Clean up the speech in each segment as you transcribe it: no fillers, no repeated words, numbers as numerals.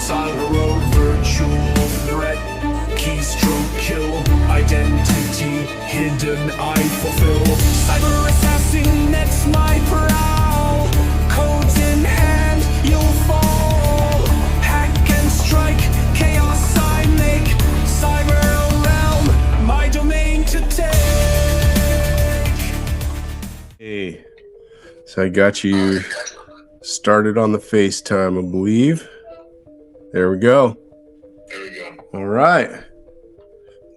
Tyro, virtual threat, keystroke kill, identity hidden, I fulfill. Cyber assassin, that's my prowl. Codes in hand, you'll fall. Hack and strike, chaos I make. Cyber realm, my domain to take. Hey, so I got you started on the FaceTime, I believe. There we go. All right.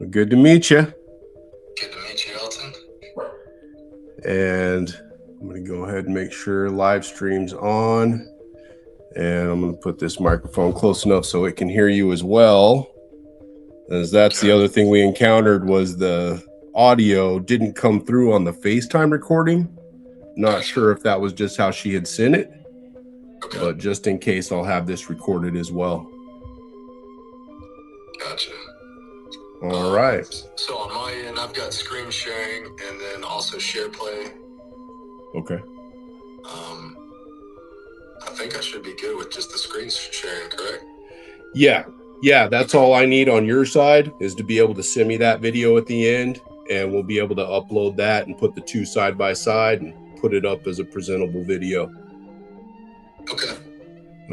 Well, good to meet you. Good to meet you, Elton. And I'm going to go ahead and make sure live stream's on. And I'm going to put this microphone close enough so it can hear you as well. As that's the other thing we encountered was the audio didn't come through on the FaceTime recording. Not sure if that was just how she had sent it. Okay. But just in case, I'll have this recorded as well. Gotcha. All right. So on my end, I've got screen sharing and then also share play. Okay. I think I should be good with just the screen sharing, correct? Yeah, that's all I need on your side is to be able to send me that video at the end, and we'll be able to upload that and put the two side by side and put it up as a presentable video. Okay.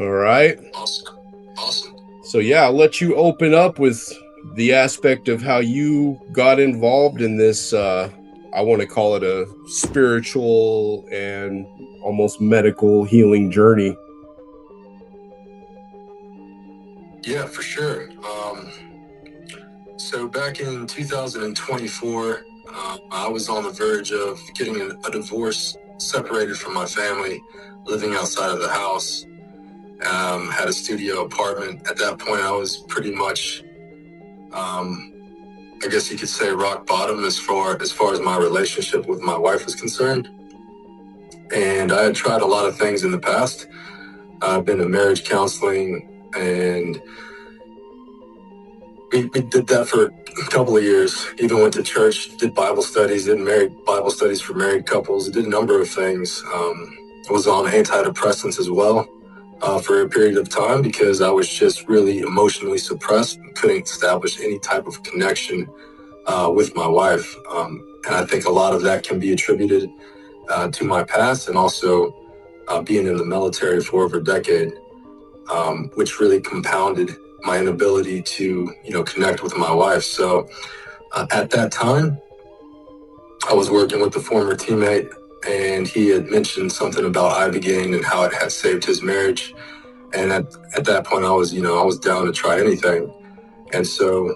All right. Awesome. So yeah, I'll let you open up with the aspect of how you got involved in this, I want to call it a spiritual and almost medical healing journey. Yeah, for sure. So back in 2024, I was on the verge of getting a divorce, separated from my family, living outside of the house. Had a studio apartment. At that point, I was pretty much, I guess you could say, rock bottom as far as my relationship with my wife was concerned. And I had tried a lot of things in the past. I've been to marriage counseling, and we did that for a couple of years. Even went to church, did Bible studies, did Bible studies for married couples, did a number of things. Was on antidepressants as well for a period of time because I was just really emotionally suppressed and couldn't establish any type of connection with my wife. And I think a lot of that can be attributed to my past and also being in the military for over a decade, which really compounded my inability to, connect with my wife. So at that time, I was working with a former teammate, and he had mentioned something about Ibogaine and how it had saved his marriage. And at that point, I was down to try anything. And so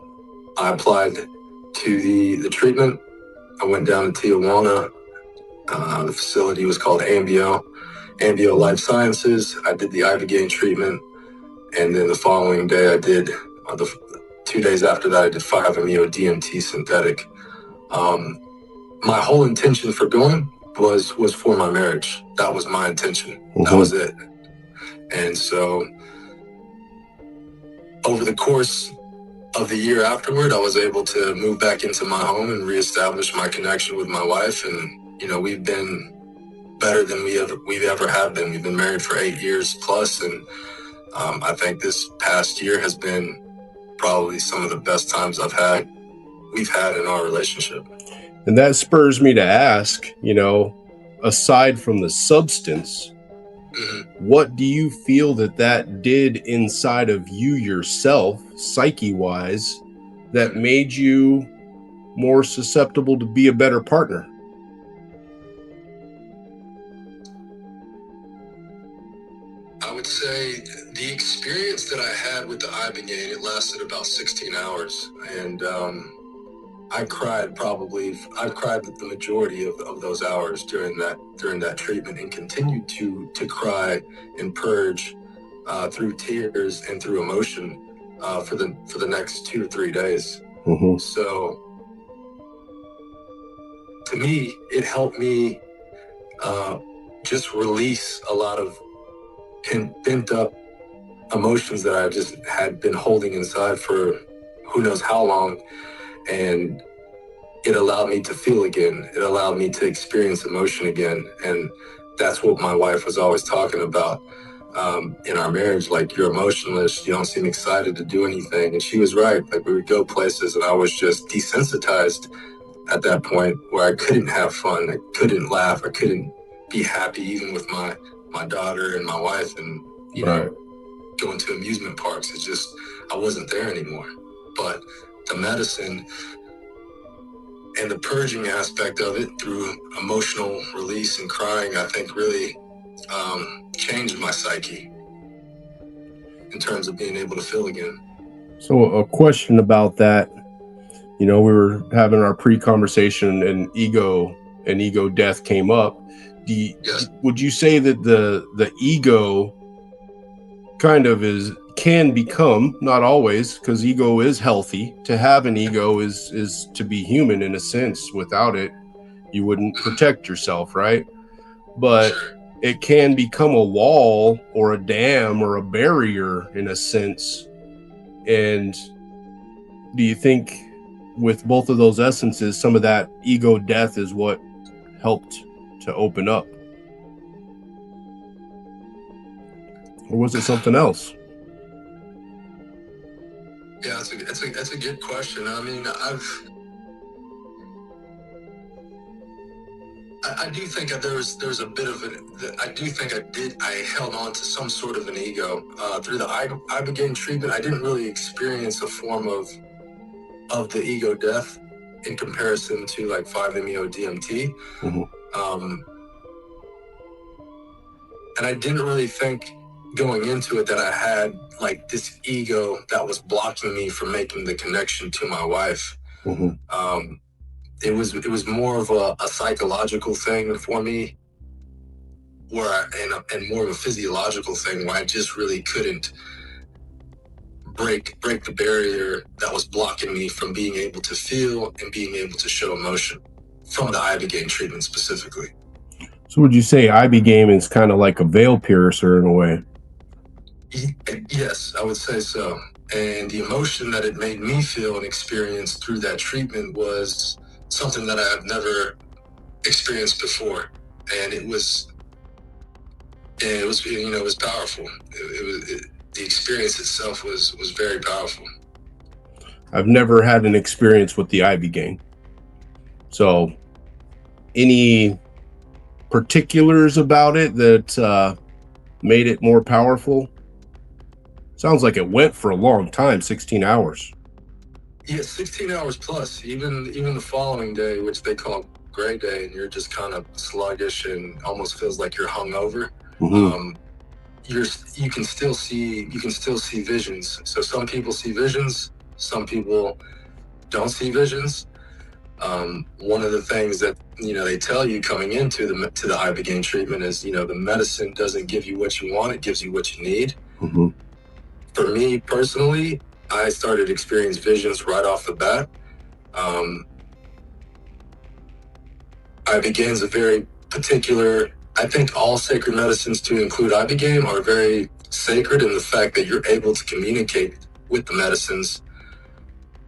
I applied to the treatment. I went down to Tijuana. The facility was called Ambio Life Sciences. I did the Ibogaine treatment. And then the following day, 2 days after that, I did 5-MeO DMT synthetic. My whole intention for going was for my marriage. That was my intention. Mm-hmm. That was it. And so over the course of the year afterward, I was able to move back into my home and reestablish my connection with my wife. And, we've been better than we've ever have been. We've been married for 8 years plus. And I think this past year has been probably some of the best times we've had in our relationship. And that spurs me to ask, aside from the substance, mm-hmm. What do you feel that did inside of you yourself, psyche-wise, that made you more susceptible to be a better partner? I would say the experience that I had with the Ibogaine, it lasted about 16 hours. And I cried the majority of those hours during that treatment, and continued to cry and purge through tears and through emotion for the next 2 to 3 days. Mm-hmm. So to me, it helped me just release a lot of pent up emotions that I just had been holding inside for who knows how long. And it allowed me to feel again. It allowed me to experience emotion again. And that's what my wife was always talking about. in our marriage, like, you're emotionless, you don't seem excited to do anything. And she was right. Like, we would go places and I was just desensitized at that point, where I couldn't have fun, I couldn't laugh, I couldn't be happy even with my daughter and my wife, and Right. going to amusement parks. It's just, I wasn't there anymore. But the medicine and the purging aspect of it through emotional release and crying, I think really changed my psyche in terms of being able to feel again. So a question about that, we were having our pre-conversation and ego death came up. Yes. Would you say that the ego kind of can become, not always, because ego is healthy, to have an ego is to be human in a sense. Without it, you wouldn't protect yourself, right? But it can become a wall or a dam or a barrier in a sense. And do you think with both of those essences, some of that ego death is what helped to open up? Or was it something else? Yeah, that's a good question. I mean, I do think that there's a bit of I do think I held on to some sort of an ego through the ibogaine treatment. I didn't really experience a form of the ego death in comparison to like 5-MeO DMT. Mm-hmm. And I didn't really think going into it that I had like this ego that was blocking me from making the connection to my wife. Mm-hmm. It was more of a psychological thing for me, and more of a physiological thing, where I just really couldn't break the barrier that was blocking me from being able to feel and being able to show emotion from the ibogaine treatment specifically. So would you say ibogaine is kind of like a veil piercer in a way? Yes, I would say so. And the emotion that it made me feel and experience through that treatment was something that I have never experienced before. And it was powerful. The experience itself was very powerful. I've never had an experience with the ibogaine. So any particulars about it that made it more powerful? Sounds like it went for a long time, 16 hours. Yeah, 16 hours plus. Even the following day, which they call gray day, and you're just kind of sluggish and almost feels like you're hungover. Mm-hmm. You can still see visions. So some people see visions, some people don't see visions. One of the things that they tell you coming into the ibogaine treatment is the medicine doesn't give you what you want; it gives you what you need. Mm-hmm. For me personally, I started experiencing visions right off the bat. Ibogaine is a very particular. I think all sacred medicines, to include ibogaine, are very sacred in the fact that you're able to communicate with the medicines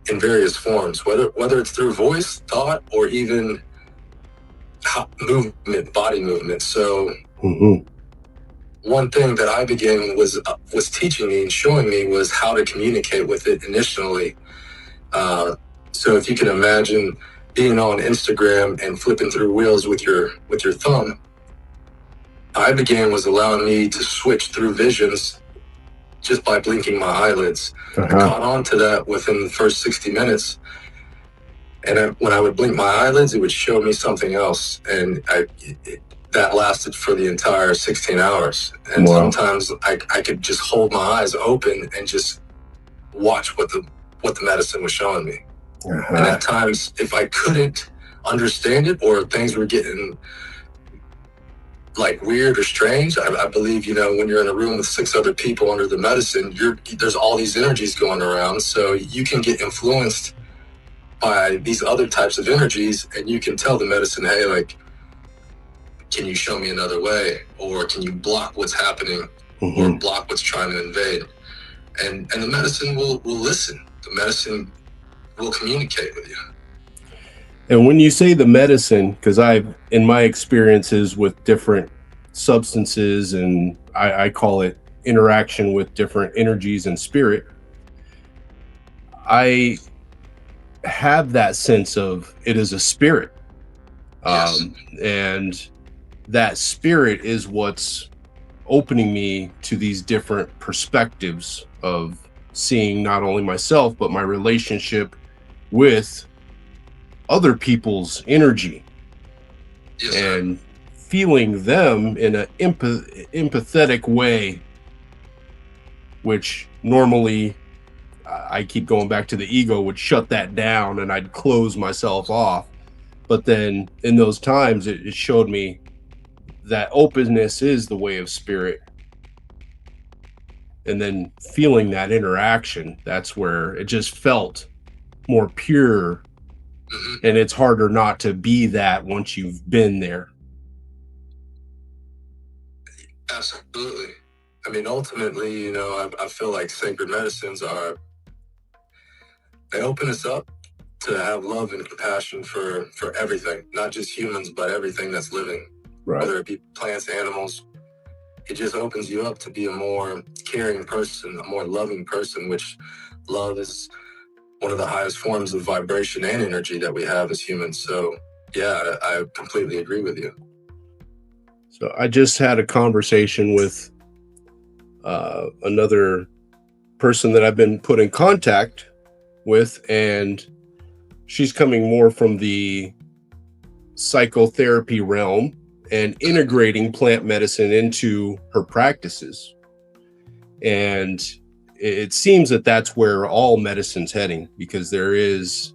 in various forms, whether it's through voice, thought, or even movement, body movement. So one thing that ibogaine was teaching me and showing me was how to communicate with it initially. So if you can imagine being on Instagram and flipping through reels with your thumb, ibogaine was allowing me to switch through visions just by blinking my eyelids. I caught on to that within the first 60 minutes. And when I would blink my eyelids, it would show me something else. And that lasted for the entire 16 hours. And wow. Sometimes I could just hold my eyes open and just watch what the medicine was showing me. And at times, if I couldn't understand it, or things were getting like weird or strange, I believe, when you're in a room with 6 other people under the medicine, there's all these energies going around. So you can get influenced by these other types of energies, and you can tell the medicine, hey, like, can you show me another way? Or can you block what's happening, or block what's trying to invade? And the medicine will listen. The medicine will communicate with you. And when you say the medicine, because in my experiences with different substances and I call it interaction with different energies and spirit, I have that sense of it is a spirit. Yes. And that spirit is what's opening me to these different perspectives of seeing not only myself, but my relationship with other people's energy, Yes, sir. and feeling them in an empathetic way, which normally I keep going back to the ego would shut that down and I'd close myself off. But then in those times, it showed me that openness is the way of spirit. And then feeling that interaction, that's where it just felt more pure. Mhm. And it's harder not to be that once you've been there. Absolutely. I mean, ultimately, you know, I feel like sacred medicines they open us up to have love and compassion for everything, not just humans, but everything that's living, Right. whether it be plants, animals. It just opens you up to be a more caring person, a more loving person, which love is one of the highest forms of vibration and energy that we have as humans. So, yeah, I completely agree with you. So I just had a conversation with another person that I've been put in contact with, and she's coming more from the psychotherapy realm and integrating plant medicine into her practices. And it seems that that's where all medicine's heading, because there is,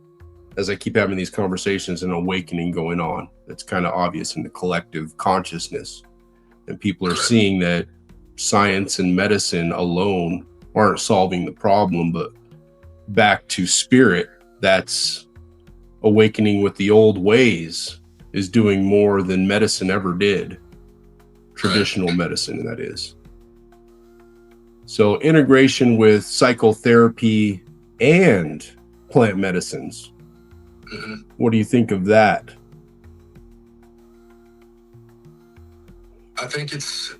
as I keep having these conversations, an awakening going on that's kind of obvious in the collective consciousness. And people are seeing that science and medicine alone aren't solving the problem, but back to spirit, that's awakening with the old ways, is doing more than medicine ever did. Traditional medicine, that is. So integration with psychotherapy and plant medicines. Mm-hmm. What do you think of that? I think if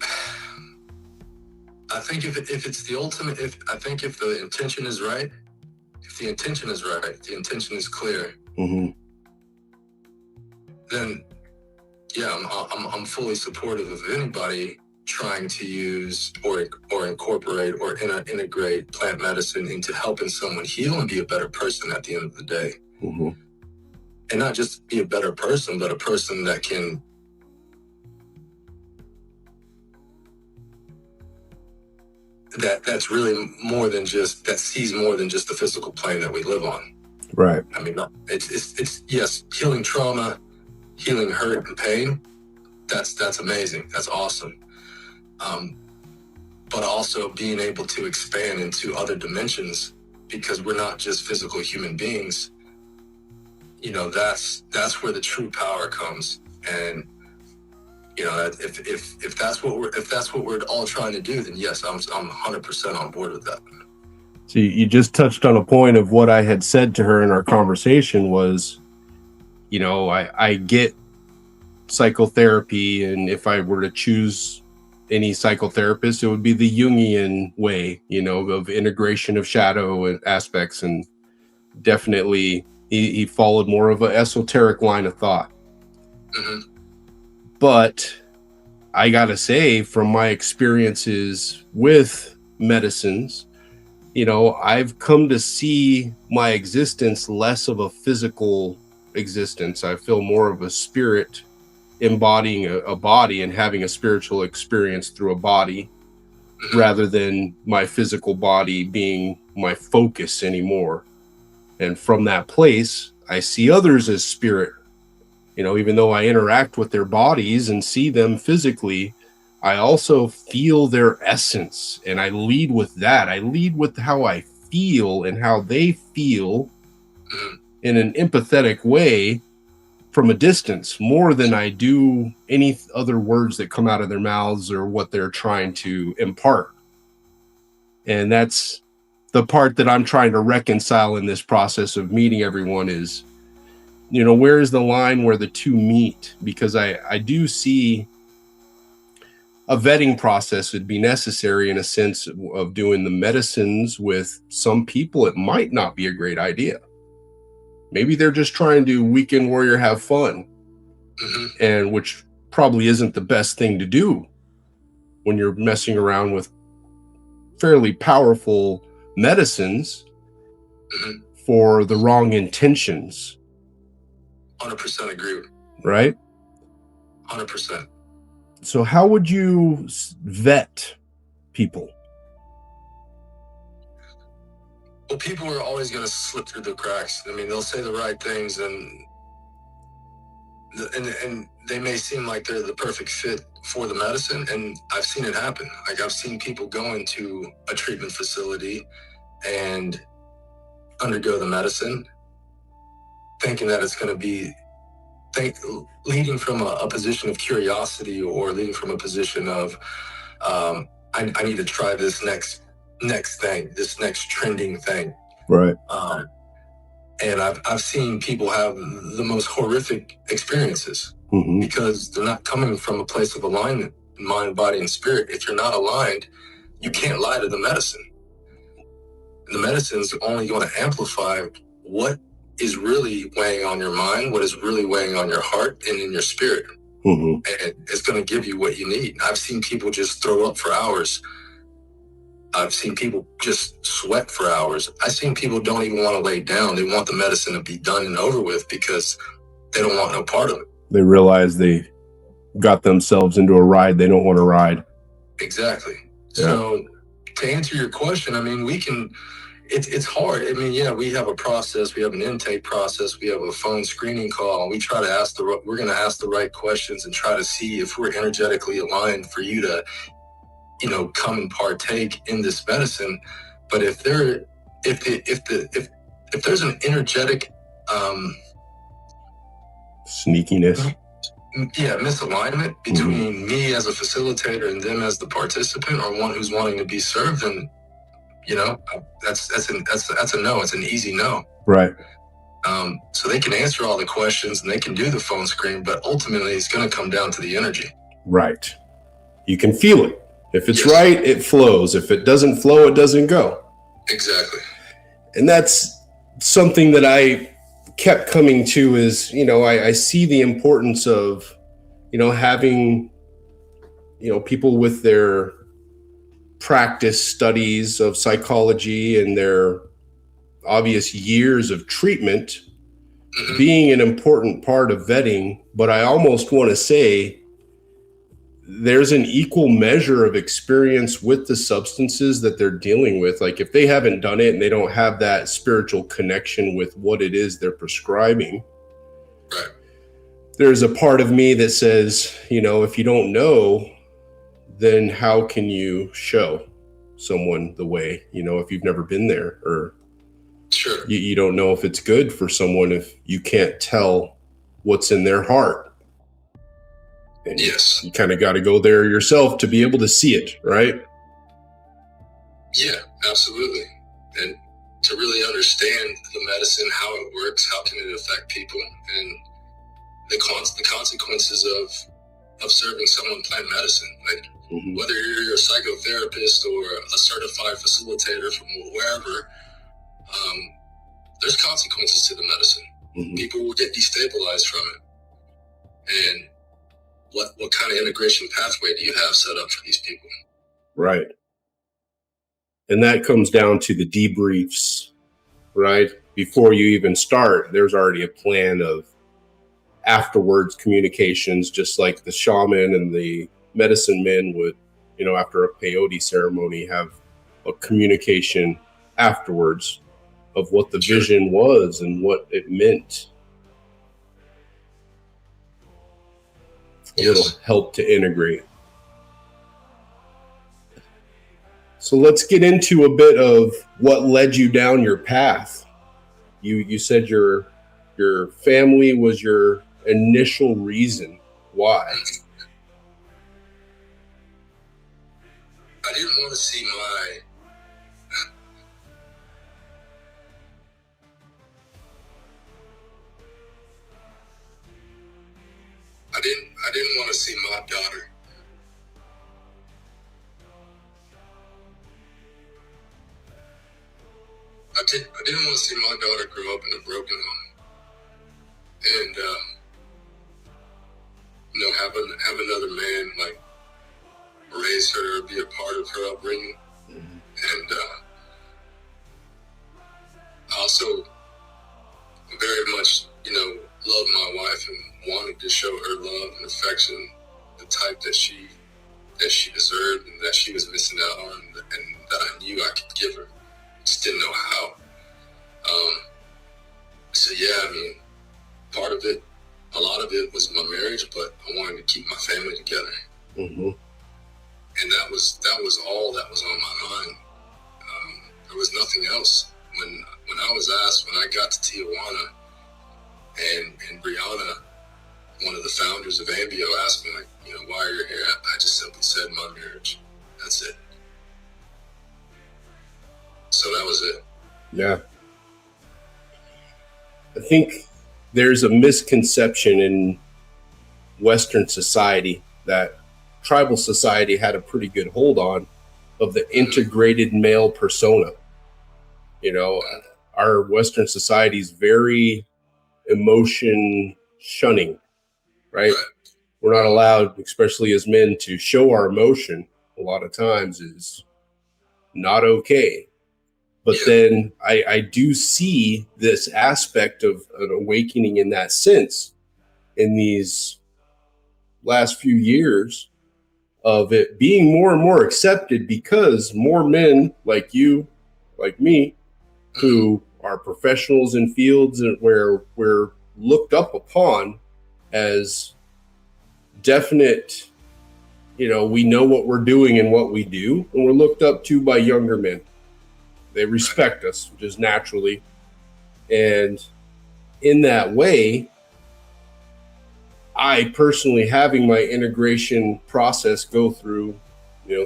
it's the ultimate, if the intention is right, the intention is clear, Mm-hmm. then yeah, I'm fully supportive of anybody trying to use or incorporate or integrate plant medicine into helping someone heal and be a better person at the end of the day. Mm-hmm. And not just be a better person, but a person that can that's really more than just, that sees more than just the physical plane that we live on. Right. I mean, it's yes, healing trauma, healing hurt and pain. That's amazing. That's awesome. But also being able to expand into other dimensions, because we're not just physical human beings. You know, that's where the true power comes. And you know, if that's what we're all trying to do, then yes, I'm 100% on board with that. So you just touched on a point of what I had said to her in our conversation was, you know, I get psychotherapy, and if I were to choose any psychotherapist, it would be the Jungian way, you know, of integration of shadow and aspects. And definitely he followed more of an esoteric line of thought. Mm-hmm. But I gotta say, from my experiences with medicines, you know, I've come to see my existence less of a physical existence. I feel more of a spirit embodying a body and having a spiritual experience through a body, rather than my physical body being my focus anymore. And from that place, I see others as spirit. You know, even though I interact with their bodies and see them physically, I also feel their essence, and I lead with that. I lead with how I feel and how they feel in an empathetic way from a distance, more than I do any other words that come out of their mouths or what they're trying to impart. And that's the part that I'm trying to reconcile in this process of meeting everyone is, you know, where is the line where the two meet? Because I do see a vetting process would be necessary in a sense of doing the medicines with some people. It might not be a great idea. Maybe they're just trying to weekend warrior, have fun, and which probably isn't the best thing to do when you're messing around with fairly powerful medicines for the wrong intentions. 100% agree. Right? 100%. So how would you vet people? Well, people are always going to slip through the cracks. I mean, they'll say the right things, and they may seem like they're the perfect fit for the medicine, and I've seen it happen. Like, I've seen people go into a treatment facility and undergo the medicine, thinking that it's going to be leading from a position of curiosity, or leading from a position of I need to try this next thing, this next trending thing. Right. And I've seen people have the most horrific experiences because they're not coming from a place of alignment in mind, body, and spirit. If you're not aligned, you can't lie to the medicine. The medicine's only going to amplify what is really weighing on your mind, what is really weighing on your heart and in your spirit. And it's going to give you what you need. I've seen people just throw up for hours. I've seen people just sweat for hours. I've seen people don't even want to lay down. They want the medicine to be done and over with because they don't want no part of it. They realize they got themselves into a ride they don't want to ride. Exactly. Yeah. So to answer your question, I mean, it's hard. I mean, yeah, we have a process. We have an intake process. We have a phone screening call. We try to we're going to ask the right questions and try to see if we're energetically aligned for you to, come and partake in this medicine. But if there's an energetic sneakiness, misalignment between me as a facilitator and them as the participant, or one who's wanting to be served, then that's a no. It's an easy no. Right. So they can answer all the questions and they can do the phone screen, but ultimately it's going to come down to the energy. Right. You can feel it. If it's right, it flows. If it doesn't flow, it doesn't go. Exactly. And that's something that I kept coming to is, I see the importance of, having, people with their practice studies of psychology and their obvious years of treatment being an important part of vetting. But I almost want to say there's an equal measure of experience with the substances that they're dealing with. Like, if they haven't done it and they don't have that spiritual connection with what it is they're prescribing, right, there's a part of me that says, if you don't know, then how can you show someone the way, if you've never been there, or sure, you don't know if it's good for someone if you can't tell what's in their heart. And yes, you kind of got to go there yourself to be able to see it, right? Yeah, absolutely. And to really understand the medicine, how it works, how can it affect people, and the consequences of serving someone plant medicine. Like, whether you're a psychotherapist or a certified facilitator from wherever, there's consequences to the medicine. People will get destabilized from it. And what kind of integration pathway do you have set up for these people? Right. And that comes down to the debriefs, right? Before you even start, there's already a plan of afterwards communications, just like the shaman and the medicine men would, after a peyote ceremony, have a communication afterwards of what the vision was and what it meant. A little help to integrate. So let's get into a bit of what led you down your path. You said your family was your initial reason. Why? I didn't want to see I didn't want to see my daughter didn't want to see my daughter grow up in a broken home, and have another man like raise her, be a part of her upbringing, and I also very much loved my wife and wanted to show her love and affection, the type that she deserved and that she was missing out on, and that I knew I could give her. Just didn't know how. So yeah, I mean, part of it, a lot of it was my marriage, but I wanted to keep my family together. Mm-hmm. And that was all that was on my mind. There was nothing else. When I was asked, when I got to Tijuana, and Brianna, one of the founders of Ambio, asked me, like, why are you here? I just simply said my marriage. That's it. So that was it. Yeah. I think there's a misconception in Western society that tribal society had a pretty good hold on of the integrated male persona. Our Western society is very emotion shunning, right? We're not allowed, especially as men, to show our emotion a lot of times is not okay. But then I do see this aspect of an awakening in that sense in these last few years of it being more and more accepted, because more men like you, like me, who are professionals in fields where we're looked up upon as definite, we know what we're doing and what we do, and we're looked up to by younger men. They respect us just naturally. And in that way, I personally, having my integration process go through,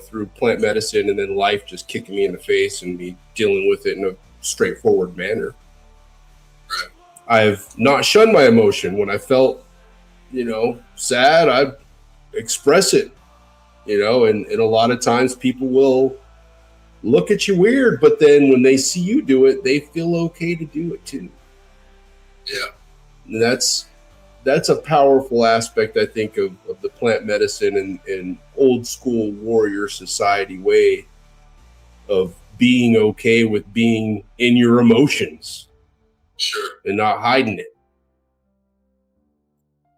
through plant medicine, and then life just kicking me in the face and me dealing with it in a straightforward manner. I've not shunned my emotion. When I felt, sad, I'd express it, and a lot of times people will look at you weird, but then when they see you do it, they feel okay to do it too. Yeah. And that's a powerful aspect, I think, of the plant medicine and old school warrior society way of being okay with being in your emotions. Sure. And not hiding it.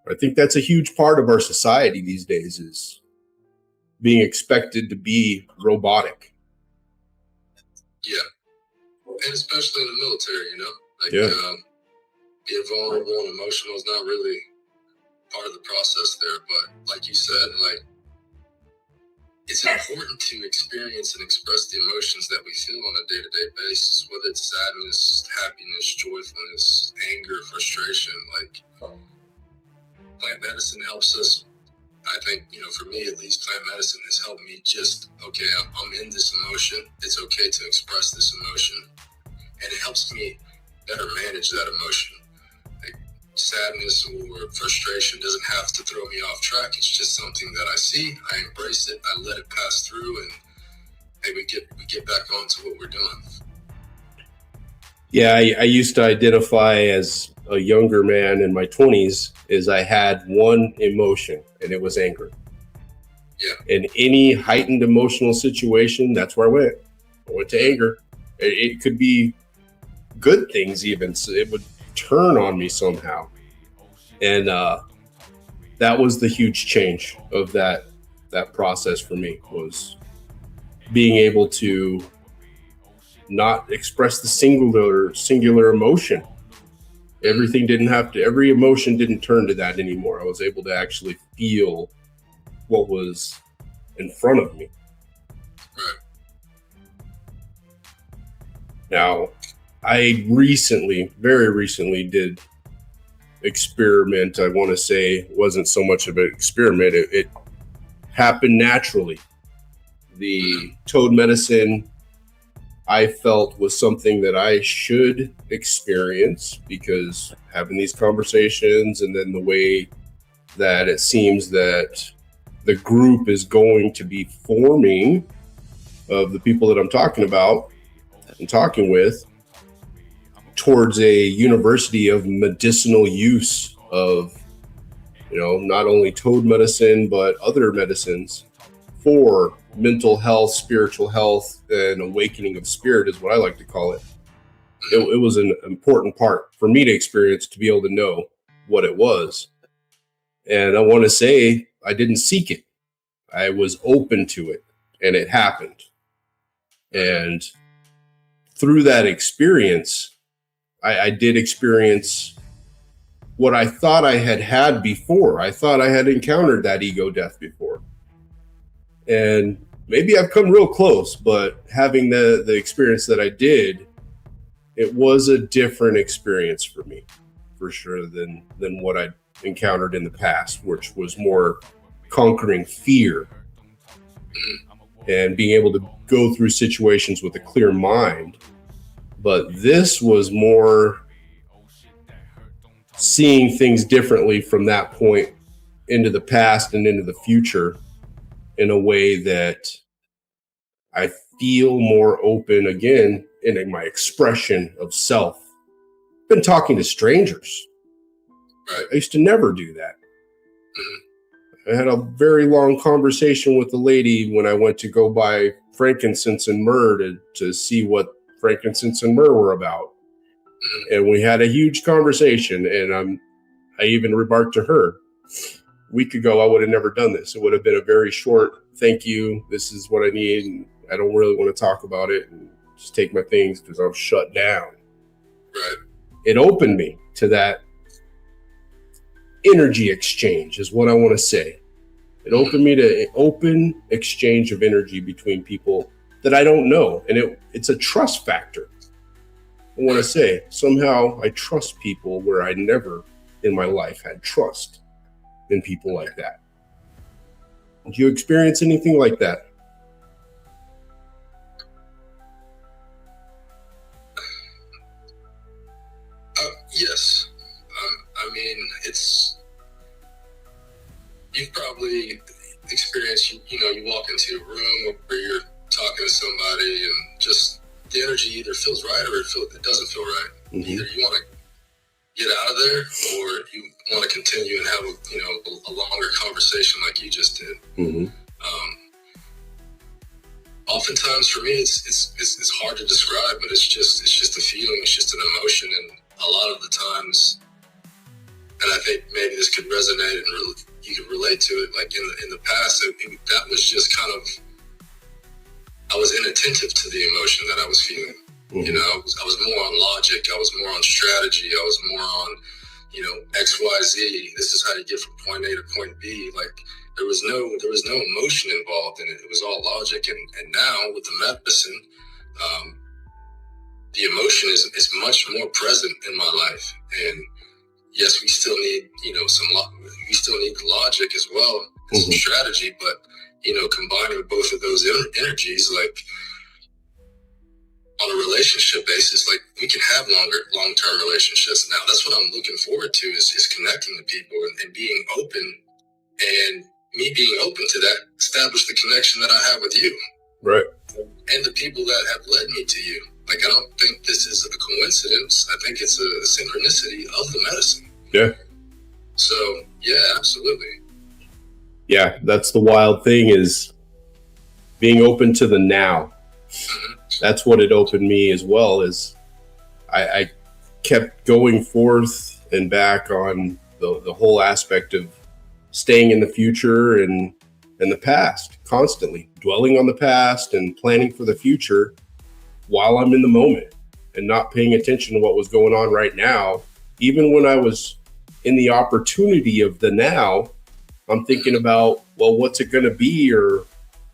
I think that's a huge part of our society these days, is being expected to be robotic. Yeah. And especially in the military, being vulnerable and emotional is not really part of the process there. But like you said, it's important to experience and express the emotions that we feel on a day-to-day basis, whether it's sadness, happiness, joyfulness, anger, frustration. Plant medicine helps us. I think, for me at least, plant medicine has helped me just, okay, I'm in this emotion. It's okay to express this emotion. And it helps me better manage that emotion. Sadness or frustration doesn't have to throw me off track. It's just something that I see, I embrace it, I let it pass through, and hey, we get back on to what we're doing. Yeah, I used to identify as a younger man in my 20s as I had one emotion, and it was anger. Yeah. In any heightened emotional situation, that's where I went. I went to anger. It could be good things even, so it would turn on me somehow. And that was the huge change of that process for me, was being able to not express the singular emotion. Every emotion didn't turn to that anymore. I was able to actually feel what was in front of me. Right. Now, I very recently did experiment. I want to say it wasn't so much of an experiment. It happened naturally. The toad medicine, I felt, was something that I should experience, because having these conversations, and then the way that it seems that the group is going to be forming of the people that I'm talking about and talking with, towards a university of medicinal use of, not only toad medicine, but other medicines for mental health, spiritual health, and awakening of spirit is what I like to call it. It was an important part for me to experience, to be able to know what it was. And I want to say I didn't seek it. I was open to it, and it happened. And through that experience, I did experience what I thought I had before. I thought I had encountered that ego death before. And maybe I've come real close, but having the experience that I did, it was a different experience for me, for sure, than what I encountered in the past, which was more conquering fear and being able to go through situations with a clear mind. But this was more seeing things differently from that point into the past and into the future in a way that I feel more open again in my expression of self. I've been talking to strangers. I used to never do that. I had a very long conversation with the lady when I went to go buy frankincense and myrrh to see what frankincense and myrrh were about. And we had a huge conversation, and I even remarked to her, a week ago, I would have never done this. It would have been a very short, thank you, this is what I need, and I don't really want to talk about it, and just take my things because I'm shut down. Right. It opened me to that energy exchange is what I want to say. It opened me to an open exchange of energy between people that I don't know. And it's a trust factor. I want to say somehow I trust people where I never in my life had trust in people like that. Did you experience anything like that? Yes. I mean, you've probably experienced, you walk into a room where you're talking to somebody and just the energy either feels right or it doesn't feel right. Mm-hmm. Either you want to get out of there or you want to continue and have a longer conversation like you just did. Mm-hmm. Oftentimes for me, it's hard to describe, but it's just a feeling, it's just an emotion, and a lot of the times, and I think maybe this could resonate and you could relate to it. Like in the past, that was just kind of, I was inattentive to the emotion that I was feeling. Mm-hmm. I was more on logic. I was more on strategy. I was more on, X, Y, Z. This is how you get from point A to point B. Like there was no emotion involved in it. It was all logic. And now with the medicine, the emotion is much more present in my life. And yes, we still need, we still need the logic as well, and some strategy, but, combining both of those energies, like on a relationship basis, like we can have long-term relationships. Now that's what I'm looking forward to is connecting to people and being open, and me being open to that, establish the connection that I have with you. Right. And the people that have led me to you. Like, I don't think this is a coincidence. I think it's a synchronicity of the medicine. Yeah. So, yeah, absolutely. Yeah, that's the wild thing, is being open to the now. Mm-hmm. That's what it opened me as well, is I kept going forth and back on the whole aspect of staying in the future and the past, constantly dwelling on the past and planning for the future while I'm in the moment and not paying attention to what was going on right now. Even when I was in the opportunity of the now, I'm thinking about, well, what's it going to be, or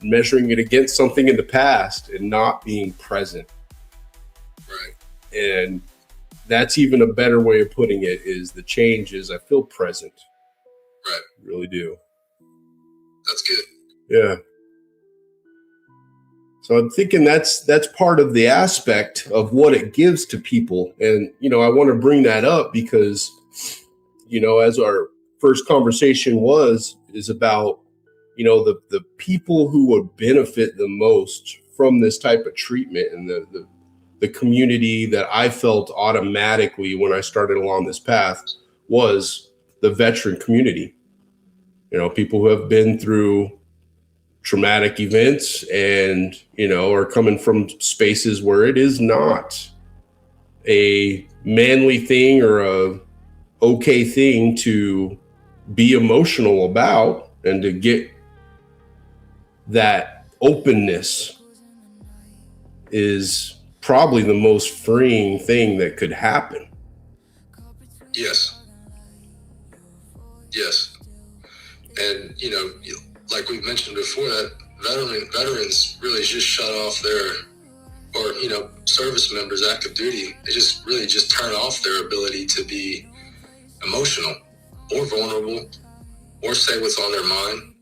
measuring it against something in the past and not being present. Right. And that's even a better way of putting it, is the change is I feel present. Right. I really do. That's good. Yeah. So I'm thinking that's part of the aspect of what it gives to people. And, I want to bring that up because, as our first conversation is about, the people who would benefit the most from this type of treatment and the the community that I felt automatically when I started along this path was the veteran community. People who have been through traumatic events and, are coming from spaces where it is not a manly thing or a okay thing to be emotional about, and to get that openness is probably the most freeing thing that could happen. Yes. And, like we've mentioned before, that veterans really just shut off service members, active duty, they just really just turn off their ability to be emotional or vulnerable or say what's on their mind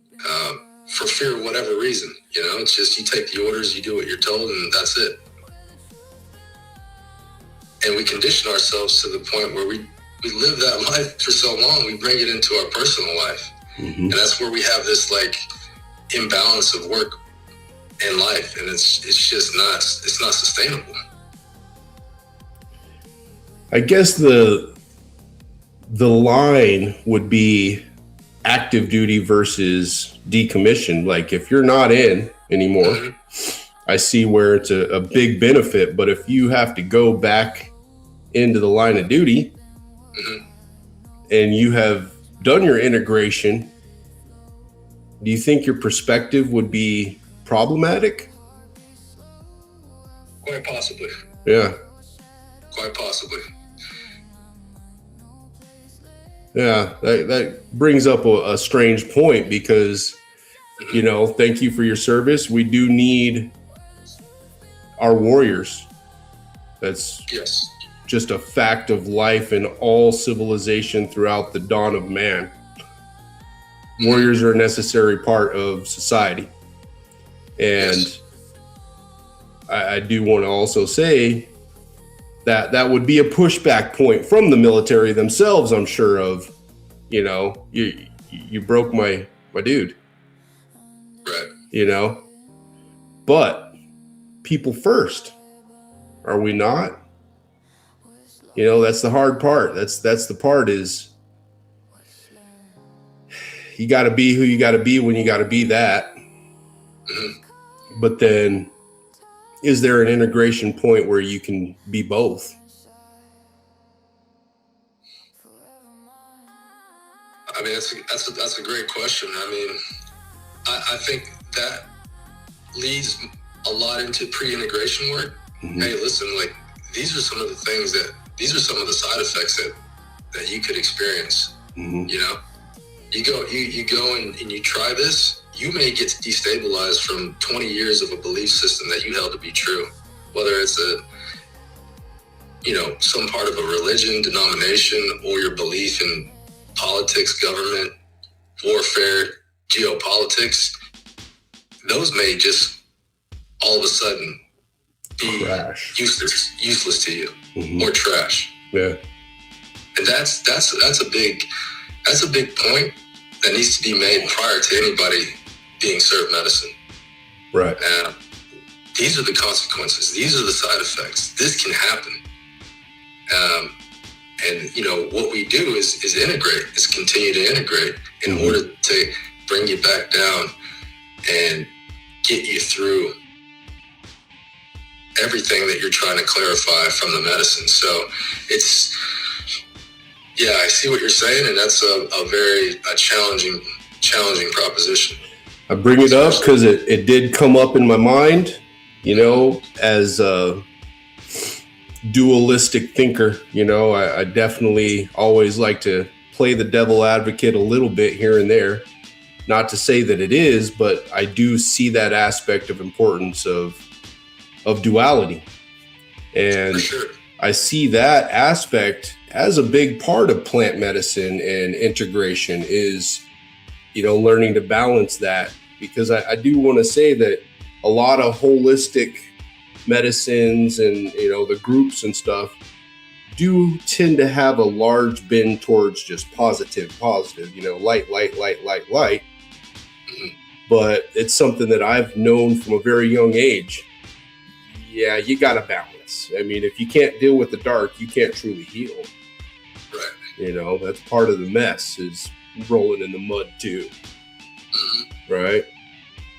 for fear of whatever reason. It's just you take the orders, you do what you're told, and that's it. And we condition ourselves to the point where we live that life for so long, we bring it into our personal life. Mm-hmm. And that's where we have this imbalance of work and life, and it's not sustainable. I guess the line would be active duty versus decommissioned. Like, if you're not in anymore, mm-hmm. I see where it's a big benefit, but if you have to go back into the line of duty, mm-hmm. and you have done your integration, do you think your perspective would be problematic? Quite possibly. Yeah. Quite possibly. Yeah, that brings up a strange point, because, thank you for your service. We do need our warriors. That's yes. Just a fact of life in all civilization throughout the dawn of man. Warriors are a necessary part of society. And yes. I do want to also say that would be a pushback point from the military themselves, I'm sure of, you broke my dude. Right. But people first, are we not? That's the hard part. That's the part is you got to be who you got to be when you got to be that. Mm-hmm. But then, is there an integration point where you can be both? I mean, that's a great question. I mean, I think that leads a lot into pre-integration work. Mm-hmm. Hey, listen, these are some of the side effects that you could experience. Mm-hmm. You go and you try this, you may get destabilized from 20 years of a belief system that you held to be true, whether it's some part of a religion, denomination, or your belief in politics, government, warfare, geopolitics. Those may just all of a sudden be useless to you, mm-hmm. or trash. Yeah. And that's a big point that needs to be made prior to anybody being served medicine. Right. These are the consequences. These are the side effects. This can happen. And what we do is integrate, is continue to integrate in mm-hmm. order to bring you back down and get you through everything that you're trying to clarify from the medicine. So I see what you're saying, and that's a very challenging proposition. I bring it up because it did come up in my mind, as a dualistic thinker. I definitely always like to play the devil advocate a little bit here and there. Not to say that it is, but I do see that aspect of importance of duality. And for sure. I see that aspect as a big part of plant medicine and integration is, learning to balance that, because I do want to say that a lot of holistic medicines and, the groups and stuff do tend to have a large bend towards just positive, light. But it's something that I've known from a very young age. yeah, you got to balance. I mean, if you can't deal with the dark, you can't truly heal. Right. You know, that's part of the mess, is rolling in the mud too. Mm-hmm. Right?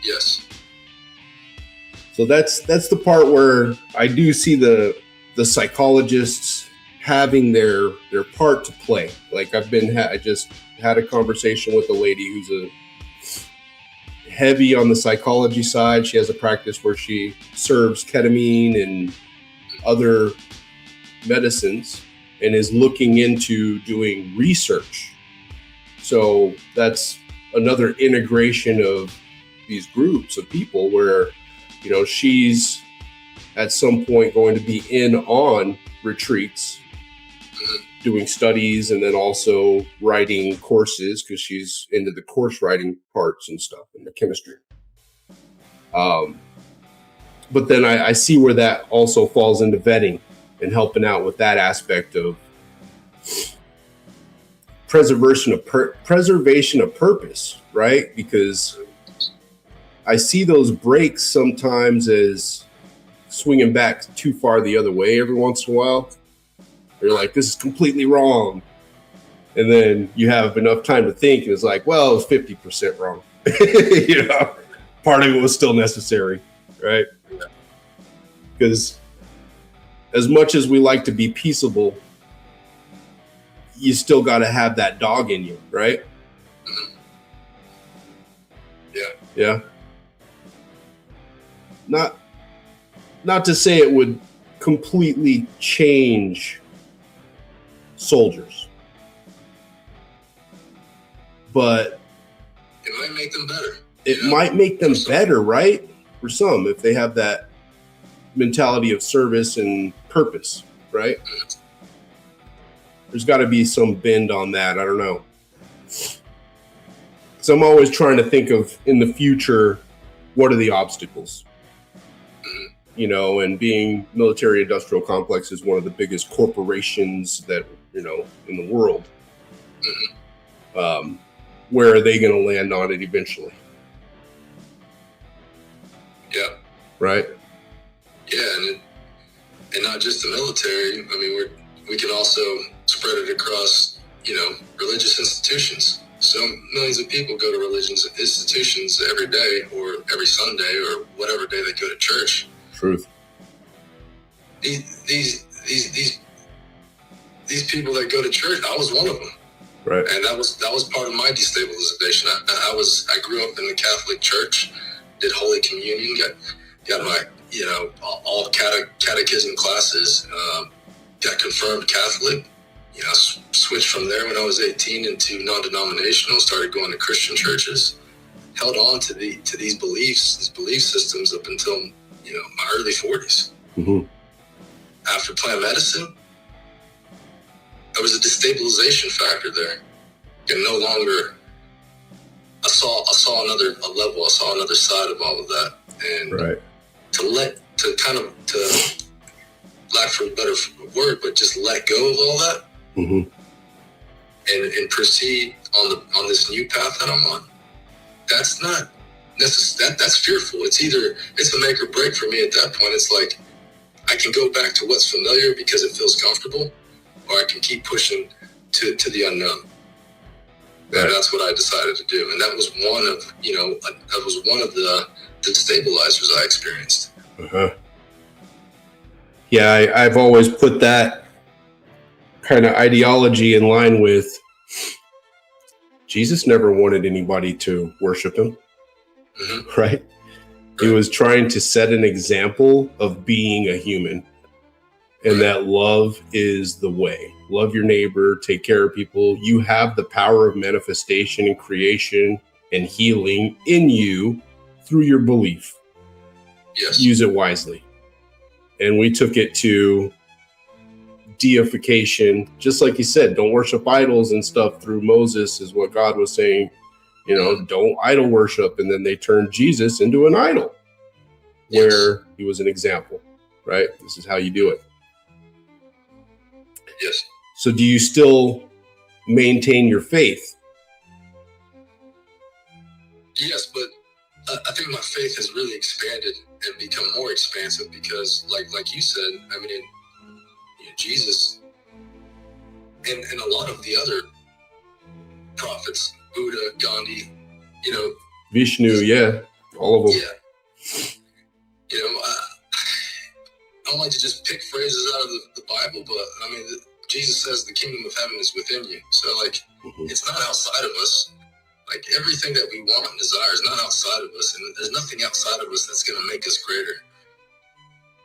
Yes. So that's the part where I do see the psychologists having their part to play. Like I just had a conversation with a lady who's a heavy on the psychology side. She has a practice where she serves ketamine and other medicines and is looking into doing research. So that's another integration of these groups of people where, you know, she's at some point going to be in on retreats, doing studies, and then also writing courses, because she's into the course writing parts and stuff and the chemistry. But then I see where that also falls into vetting and helping out with that aspect of preservation of purpose, right? Because I see those breaks sometimes as swinging back too far the other way every once in a while. You're like, this is completely wrong. And then you have enough time to think, and it's like, well, it was 50% wrong. You know, part of it was still necessary, right? Because as much as we like to be peaceable, you still got to have that dog in you, right? Yeah. Yeah. Not to say it would completely change soldiers, but it might make them better. It might make them better, right? For some, if they have that mentality of service and purpose, right? There's got to be some bend on that. I don't know. So I'm always trying to think of, in the future, what are the obstacles? You know, and being military industrial complex is one of the biggest corporations that, you know, in the world. Where are they going to land on it eventually? Yeah. Right. Yeah, and not just the military. I mean, we can also spread it across, you know, religious institutions. So millions of people go to religious institutions every day or every Sunday or whatever day they go to church. Truth. These people that go to church, I was one of them. Right. And that was part of my destabilization. I grew up in the Catholic Church, did Holy Communion, got my, you know, all catechism classes, got confirmed Catholic. You know, switched from there when I was 18 into non-denominational, started going to Christian churches, held on to these belief systems up until, you know, my early 40s. Mm-hmm. After plant medicine, there was a destabilization factor there. And no longer, I saw another level, I saw another side of all of that. And right. to lack for a better word, but just let go of all that. Mm-hmm. And proceed on this new path that I'm on. That's not necessary. That's fearful. It's a make or break for me at that point. It's like, I can go back to what's familiar because it feels comfortable, or I can keep pushing to the unknown. Right. And that's what I decided to do. And that was one of the destabilizers I experienced. Uh-huh. Yeah, I've always put that kind of ideology in line with Jesus never wanted anybody to worship him, Mm-hmm. right? He was trying to set an example of being a human, and that love is the way. Love your neighbor, take care of people. You have the power of manifestation and creation and healing in you through your belief. Yes. Use it wisely. And we took it to deification, just like he said, don't worship idols and stuff through Moses, is what God was saying. You know, don't idol worship. And then they turned Jesus into an idol, where he was an example, right? This is how you do it. Yes. So do you still maintain your faith? Yes, but I think my faith has really expanded and become more expansive because, like you said, I mean, Jesus and a lot of the other prophets, Buddha, Gandhi, Vishnu, yeah, all of them. Yeah, I don't like to just pick phrases out of the Bible, but I mean, Jesus says the kingdom of heaven is within you. So, it's not outside of us. Like, everything that we want and desire is not outside of us, and there's nothing outside of us that's going to make us greater.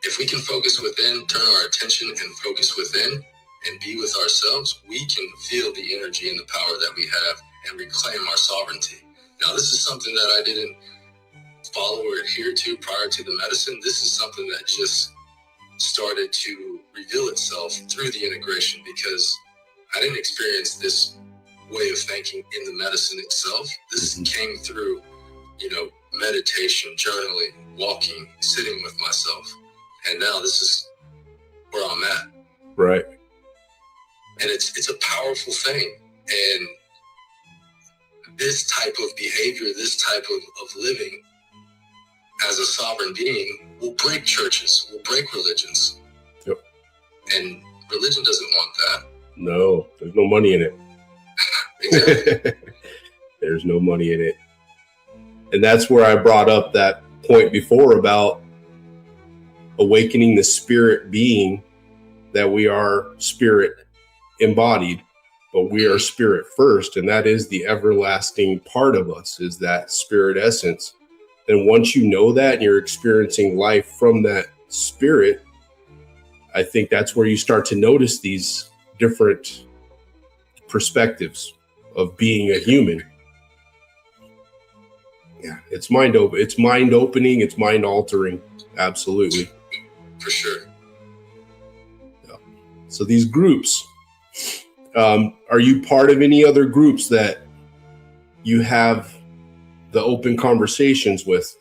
If we can focus within, turn our attention and focus within, and be with ourselves, we can feel the energy and the power that we have and reclaim our sovereignty. Now, this is something that I didn't follow or adhere to prior to the medicine. This is something that just started to reveal itself through the integration, because I didn't experience this way of thinking in the medicine itself. This came through, meditation, journaling, walking, sitting with myself. And now this is where I'm at. Right. And it's a powerful thing. And this type of behavior, this type of living as a sovereign being will break churches, will break religions. Yep. And religion doesn't want that. No, there's no money in it. Exactly. There's no money in it. And that's where I brought up that point before about awakening the spirit being, that we are spirit embodied, but we are spirit first. And that is the everlasting part of us, is that spirit essence. And once you know that and you're experiencing life from that spirit, I think that's where you start to notice these different perspectives of being a human. Yeah, it's mind opening, it's mind altering. Absolutely. For sure. Yeah. So these groups, are you part of any other groups that you have the open conversations with?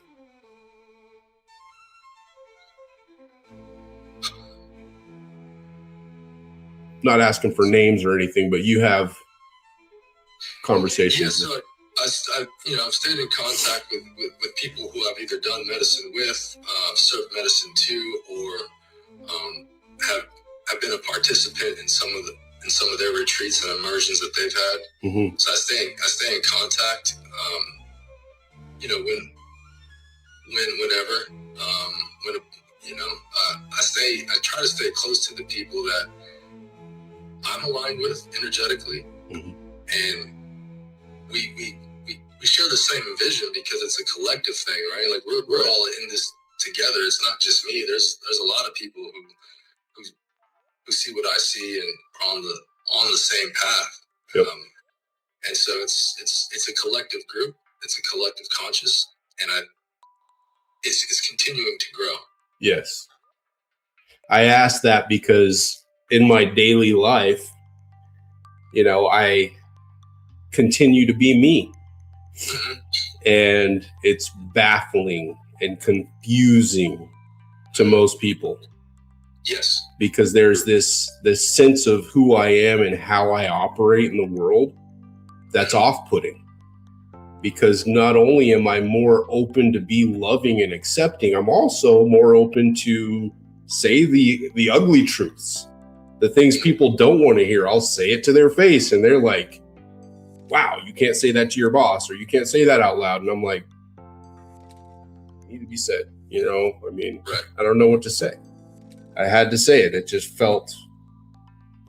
Not asking for names or anything, but you have conversations. Yeah, so I've stayed in contact with people who I've either done medicine with, served medicine to, or have been a participant in some of their retreats and immersions that they've had. Mm-hmm. So I stay in contact. Whenever, I try to stay close to the people that I'm aligned with energetically. Mm-hmm. And we share the same vision, because it's a collective thing, right? Like, we're all in this together. It's not just me. There's a lot of people who see what I see and are on the same path. Yep. And so it's a collective group. It's a collective conscious, and it's continuing to grow. Yes. I ask that because in my daily life, I continue to be me. Mm-hmm. And it's baffling and confusing to most people. Yes. Because there's this sense of who I am and how I operate in the world that's off-putting. Because not only am I more open to be loving and accepting, I'm also more open to say the ugly truths, the things people don't want to hear. I'll say it to their face, and they're like, wow, you can't say that to your boss, or you can't say that out loud. And I'm like, it need to be said, Right. I don't know what to say. I had to say it. It just felt,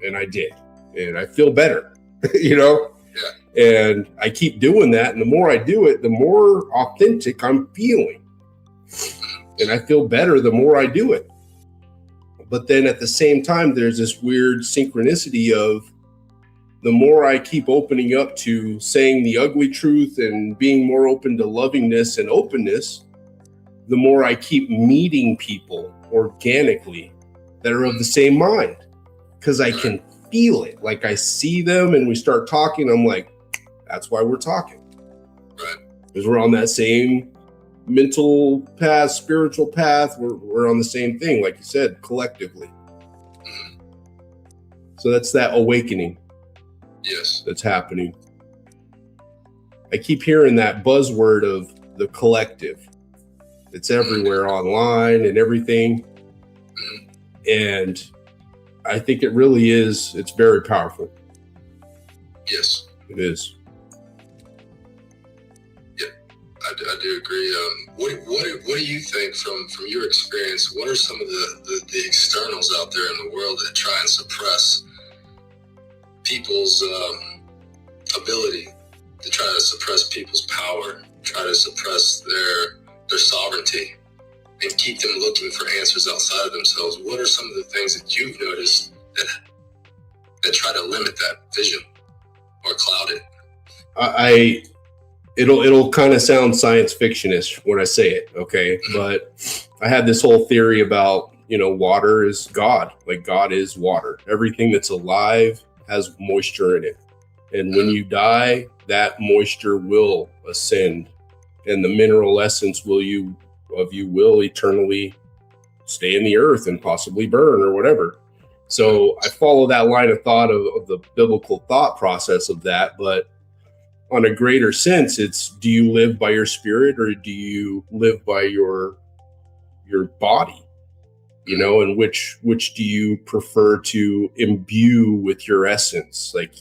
and I did, and I feel better, Yeah. And I keep doing that. And the more I do it, the more authentic I'm feeling. And I feel better the more I do it. But then at the same time, there's this weird synchronicity of the more I keep opening up to saying the ugly truth and being more open to lovingness and openness, the more I keep meeting people organically that are of the same mind. Because I can feel it. Like, I see them and we start talking. I'm like, that's why we're talking. Right. Because we're on that same mental path, spiritual path. We're on the same thing, like you said, collectively. Mm-hmm. So that's that awakening. Yes. That's happening. I keep hearing that buzzword of the collective. It's everywhere online and everything. And I think it really is, it's very powerful. Yes. It is. Yeah, I do agree. What do you think from your experience? What are some of the externals out there in the world that try and suppress people's ability, to try to suppress people's power, try to suppress their sovereignty, and keep them looking for answers outside of themselves? What are some of the things that you've noticed that try to limit that vision or cloud it? It'll kind of sound science fiction-ish when I say it, okay? But I had this whole theory about, water is God. Like, God is water. Everything that's alive has moisture in it. And when you die, that moisture will ascend, and the mineral essence of you will eternally stay in the earth and possibly burn or whatever. So I follow that line of thought of the biblical thought process of that. But on a greater sense, it's, do you live by your spirit or do you live by your body? And which do you prefer to imbue with your essence? Like,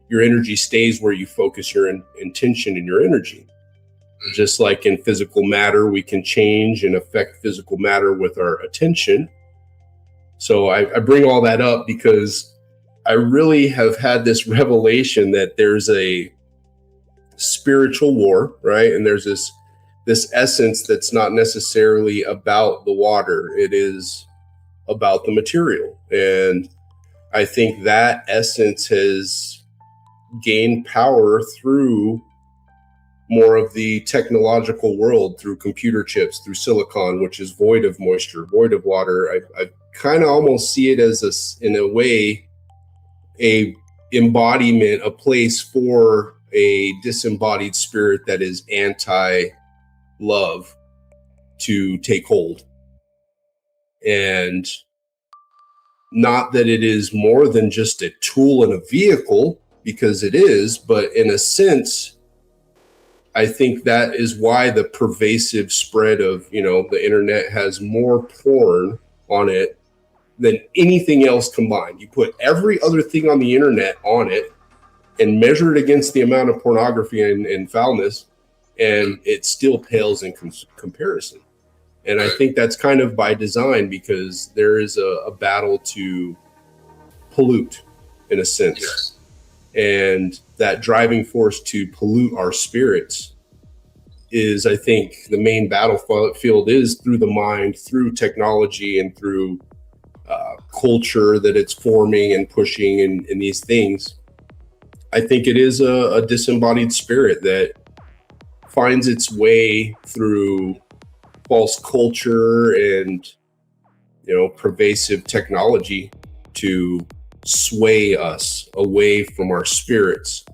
your energy stays where you focus your intention and your energy. Just like in physical matter, we can change and affect physical matter with our attention. So I bring all that up because I really have had this revelation that there's a spiritual war, right? And there's this essence that's not necessarily about the water. It is about the material. And I think that essence has gained power through more of the technological world, through computer chips, through silicon, which is void of moisture, void of water. I kind of almost see it as in a way, a embodiment, a place for a disembodied spirit that is anti-love to take hold. And not that it is more than just a tool and a vehicle, because it is, but in a sense, I think that is why the pervasive spread of, the internet has more porn on it than anything else combined. You put every other thing on the internet on it and measure it against the amount of pornography and foulness, and it still pales in comparison. And I think that's kind of by design, because there is a battle to pollute, in a sense. Yes. And that driving force to pollute our spirits is, I think, the main battlefield is through the mind, through technology, and through culture that it's forming and pushing in these things. I think it is a disembodied spirit that finds its way through false culture and, pervasive technology to sway us away from our spirits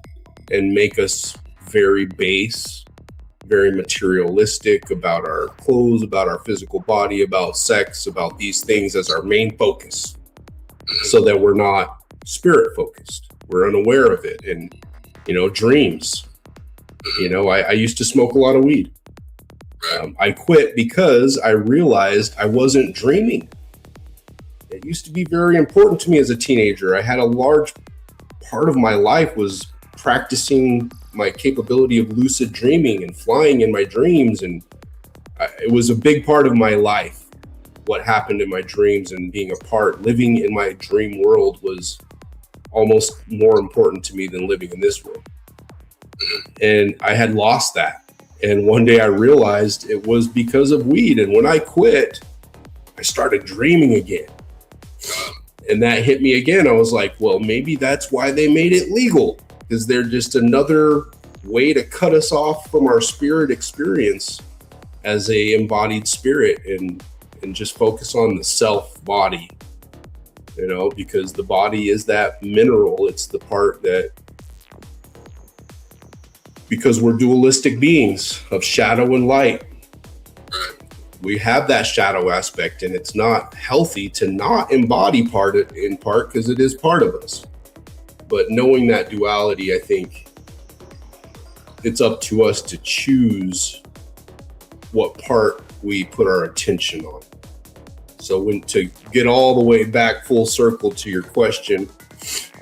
and make us very base, very materialistic about our clothes, about our physical body, about sex, about these things as our main focus, so that we're not spirit focused. We're unaware of it. And, dreams. I used to smoke a lot of weed. I quit because I realized I wasn't dreaming. It used to be very important to me as a teenager. I had a large part of my life was practicing my capability of lucid dreaming and flying in my dreams. And it was a big part of my life. What happened in my dreams and being a part, living in my dream world was almost more important to me than living in this world. And I had lost that. And one day I realized it was because of weed. And when I quit, I started dreaming again. And that hit me again. I was like, well, maybe that's why they made it legal, because they're just another way to cut us off from our spirit experience as a embodied spirit, and just focus on the self body, because the body is that mineral. It's the part that, because we're dualistic beings of shadow and light, we have that shadow aspect, and it's not healthy to not embody in part because it is part of us. But knowing that duality, I think it's up to us to choose what part we put our attention on. So to get all the way back full circle to your question,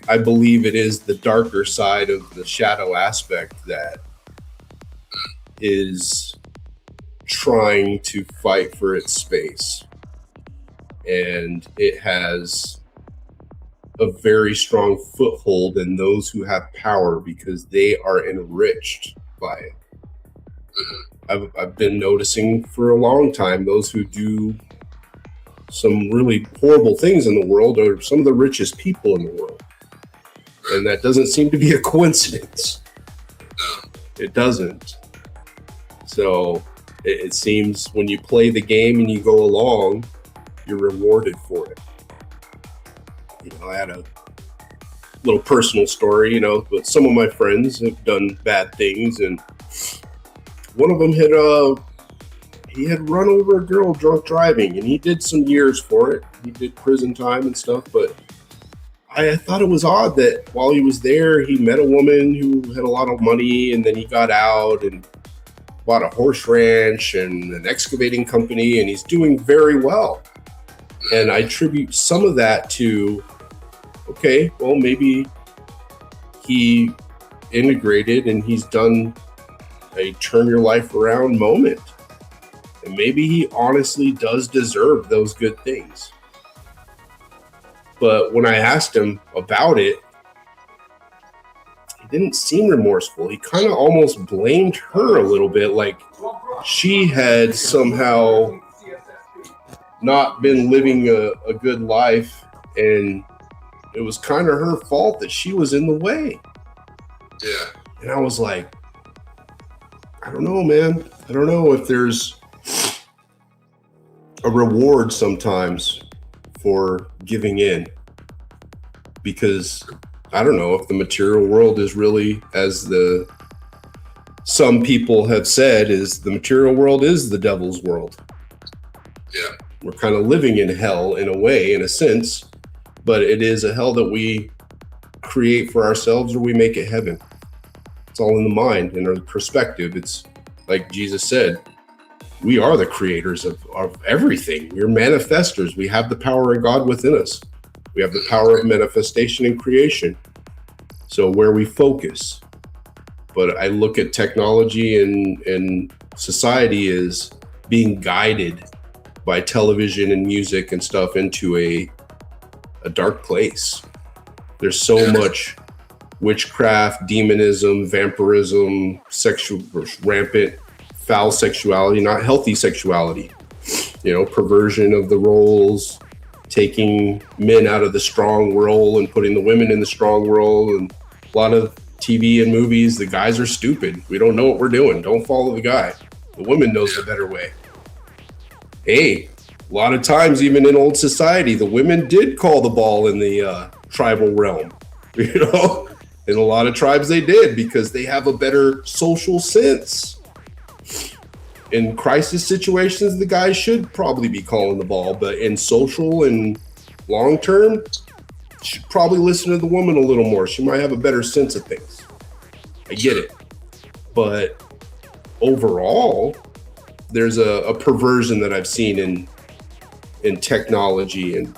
I believe it is the darker side of the shadow aspect that is trying to fight for its space. And it has a very strong foothold in those who have power because they are enriched by it. I've been noticing for a long time those who do some really horrible things in the world are some of the richest people in the world. And that doesn't seem to be a coincidence. It doesn't. So it seems when you play the game and you go along, you're rewarded for it. You know, I had a little personal story, you know, but some of my friends have done bad things, and one of them had run over a girl drunk driving, and he did some years for it. He did prison time and stuff, but I thought it was odd that while he was there, he met a woman who had a lot of money, and then he got out and bought a horse ranch and an excavating company, and he's doing very well. And I attribute some of that to, okay, well, maybe he integrated and he's done a turn your life around moment. And maybe he honestly does deserve those good things. But when I asked him about it, he didn't seem remorseful. He kind of almost blamed her a little bit, like she had somehow not been living a good life, and it was kind of her fault that she was in the way. Yeah. And I was like, I don't know, man. I don't know if there's a reward sometimes for giving in, because I don't know if the material world is really, as some people have said, is the material world is the devil's world. Yeah. We're kind of living in hell in a way, in a sense, but it is a hell that we create for ourselves or we make it heaven. It's all in the mind and our perspective. It's like Jesus said, we are the creators of everything. We're manifestors. We have the power of God within us. We have the power of manifestation and creation. So where we focus. But I look at technology and society as being guided by television and music and stuff into a dark place. There's so much witchcraft, demonism, vampirism, rampant foul sexuality, not healthy sexuality, you know, perversion of the roles, taking men out of the strong role and putting the women in the strong role. And a lot of TV and movies, the guys are stupid. We don't know what we're doing. Don't follow the guy. The woman knows the better way. Hey, a lot of times, even in old society, the women did call the ball in the tribal realm, you know? In a lot of tribes they did, because they have a better social sense. In crisis situations, the guy should probably be calling the ball, but in social and long term, should probably listen to the woman a little more. She might have a better sense of things. I get it. But overall, there's a perversion that I've seen in technology, and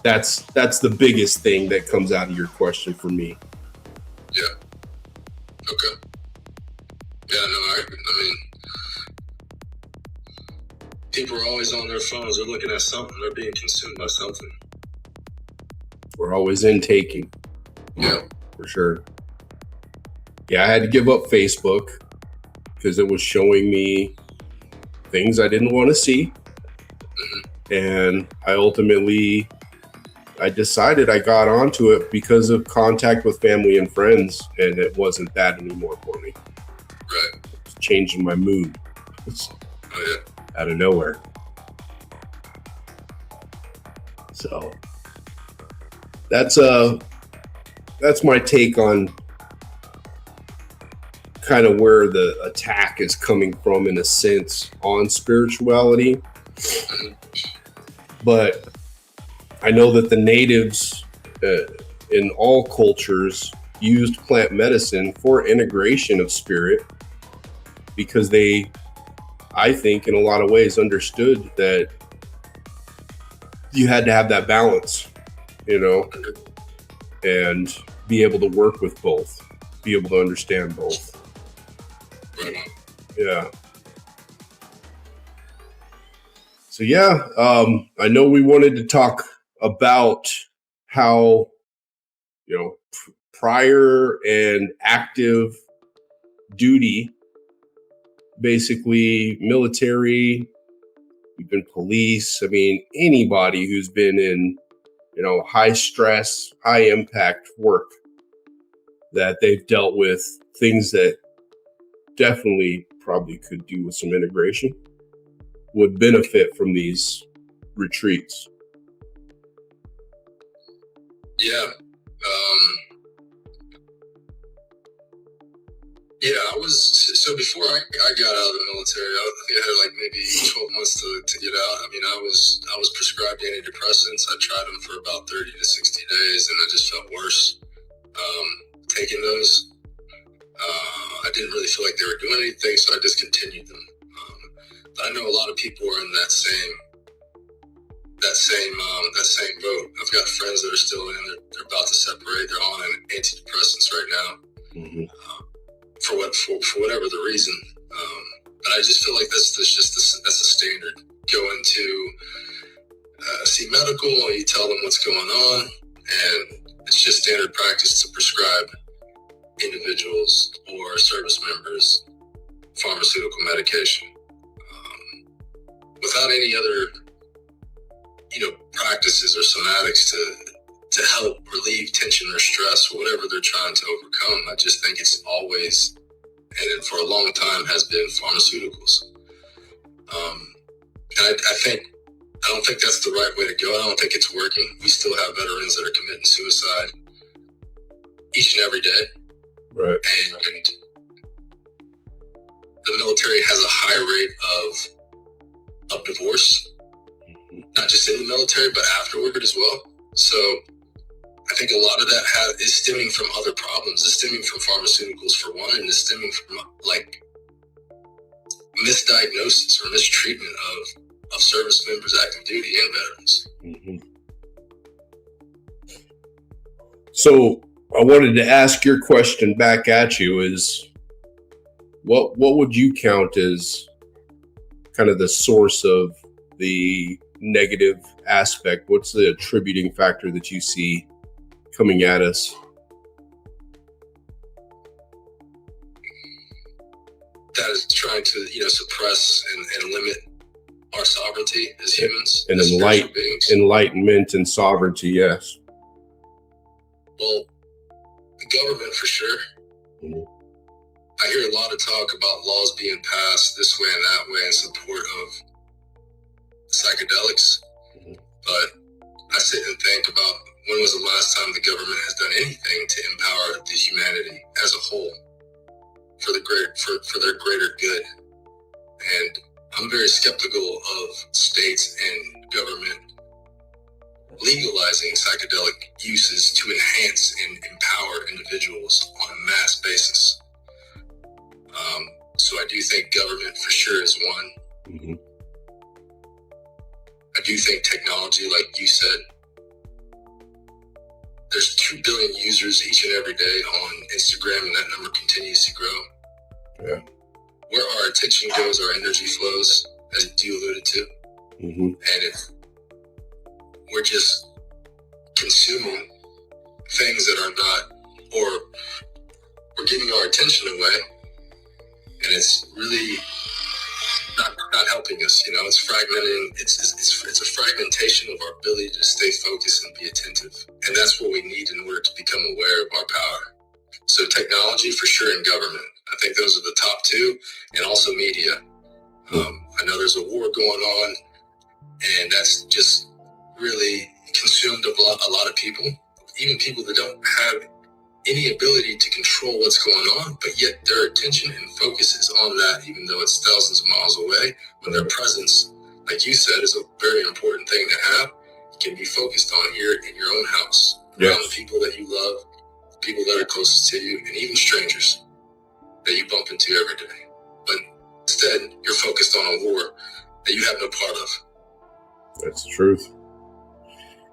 that's the biggest thing that comes out of your question for me. Yeah. Okay. Yeah, no, I mean, people are always on their phones. They're looking at something. They're being consumed by something. We're always intaking. Yeah. For sure. Yeah, I had to give up Facebook because it was showing me things I didn't want to see. Mm-hmm. And I decided I got onto it because of contact with family and friends, and it wasn't that anymore for me. Right. It's changing my mood. Oh, yeah. Out of nowhere. So that's my take on kind of where the attack is coming from, in a sense, on spirituality. But I know that the natives in all cultures used plant medicine for integration of spirit, because I think in a lot of ways understood that you had to have that balance, you know, and be able to work with both, be able to understand both. Yeah. So yeah, I know we wanted to talk about how, you know, prior and active duty, basically military, even police. I mean, anybody who's been in, you know, high stress, high impact work, that they've dealt with things that definitely probably could do with some integration, would benefit from these retreats. Yeah. So before I got out of the military, I think I had like maybe 12 months to get out. I mean, I was prescribed antidepressants. I tried them for about 30 to 60 days, and I just felt worse taking those. I didn't really feel like they were doing anything, so I discontinued them. But I know a lot of people are in that same boat. I've got friends that are still in. They're about to separate. They're on antidepressants right now. Mm-hmm. For whatever the reason, but I just feel like that's a standard. Go into see medical, you tell them what's going on, and it's just standard practice to prescribe individuals or service members pharmaceutical medication without any other, practices or somatics to help relieve tension or stress, whatever they're trying to overcome. I just think it's always, and for a long time has been, pharmaceuticals. And I don't think that's the right way to go. I don't think it's working. We still have veterans that are committing suicide each and every day. Right. And the military has a high rate of divorce, not just in the military, but afterward as well. So I think a lot of that is stemming from other problems. It's stemming from pharmaceuticals for one, and it's stemming from like misdiagnosis or mistreatment of service members, active duty, and veterans. Mm-hmm. So I wanted to ask your question back at you is, what would you count as kind of the source of the negative aspect? What's the attributing factor that you see coming at us? That is trying to, suppress and limit our sovereignty as humans, and as spiritual beings. Enlightenment and sovereignty, yes. Well, the government for sure. Mm-hmm. I hear a lot of talk about laws being passed this way and that way in support of psychedelics, mm-hmm. but I sit and think about when was the last time the government has done anything to empower the humanity as a whole for their greater good. And I'm very skeptical of states and government legalizing psychedelic uses to enhance and empower individuals on a mass basis. So I do think government for sure is one. Mm-hmm. I do think technology, like you said, there's 2 billion users each and every day on Instagram, and that number continues to grow. Yeah. Where our attention goes, our energy flows, as you alluded to. Mm-hmm. And if we're just consuming things that are not, or we're giving our attention away, and it's really not helping us, it's fragmenting. It's a fragmentation of our ability to stay focused and be attentive. And that's what we need in order to become aware of our power. So technology for sure, and government. I think those are the top two, and also media. I know there's a war going on, and that's just really consumed a lot of people, even people that don't have any ability to control what's going on, but yet their attention and focus is on that, even though it's thousands of miles away. When their presence, like you said, is a very important thing to have, it can be focused on here in your own house, around the people that you love, people that are closest to you, and even strangers that you bump into every day. But Instead, you're focused on a war that you have no part of. That's the truth.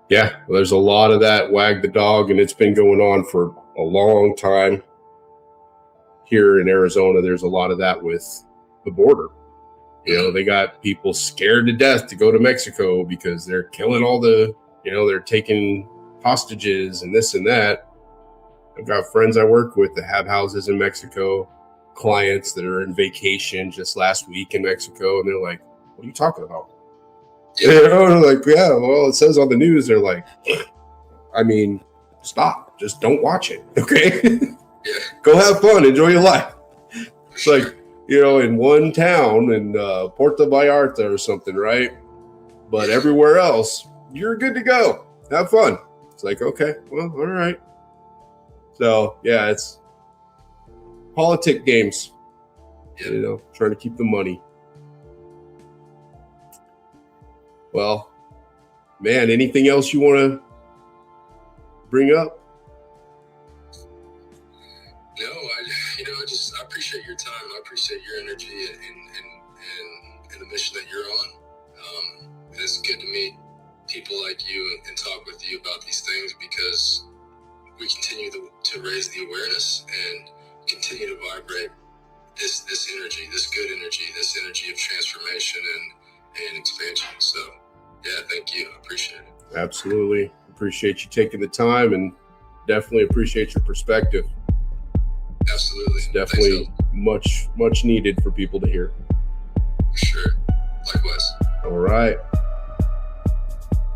Yeah, there's a lot of that wag the dog, and it's been going on for a long time. Here in Arizona, there's a lot of that with the border. You know, they got people scared to death to go to Mexico because they're killing all the, they're taking hostages and this and that. I've got friends I work with that have houses in Mexico, clients that are in vacation just last week in Mexico, and they're like, what are you talking about? Like, yeah, well, it says on the news. They're like, I mean, stop. Just don't watch it, okay? Yeah. Go have fun. Enjoy your life. It's like, in one town in Puerto Vallarta or something, right? But everywhere else, you're good to go. Have fun. It's like, okay, well, all right. So, yeah, it's politic games, trying to keep the money. Well, man, anything else you want to bring up? No, I appreciate your time. I appreciate your energy and the mission that you're on. It's good to meet people like you and talk with you about these things, because we continue to raise the awareness and continue to vibrate this energy, this good energy, this energy of transformation and expansion. So, yeah, thank you. I appreciate it. Absolutely. Appreciate you taking the time, and definitely appreciate your perspective. Absolutely. It's definitely much needed for people to hear. For sure. Likewise. All right.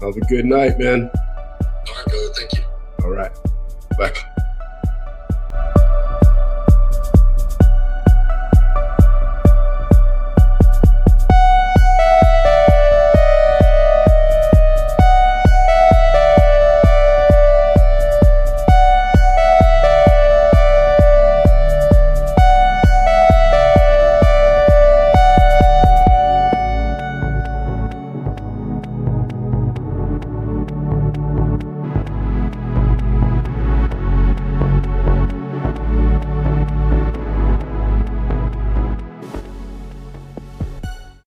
Have a good night, man. All right, brother. Thank you. All right. Bye.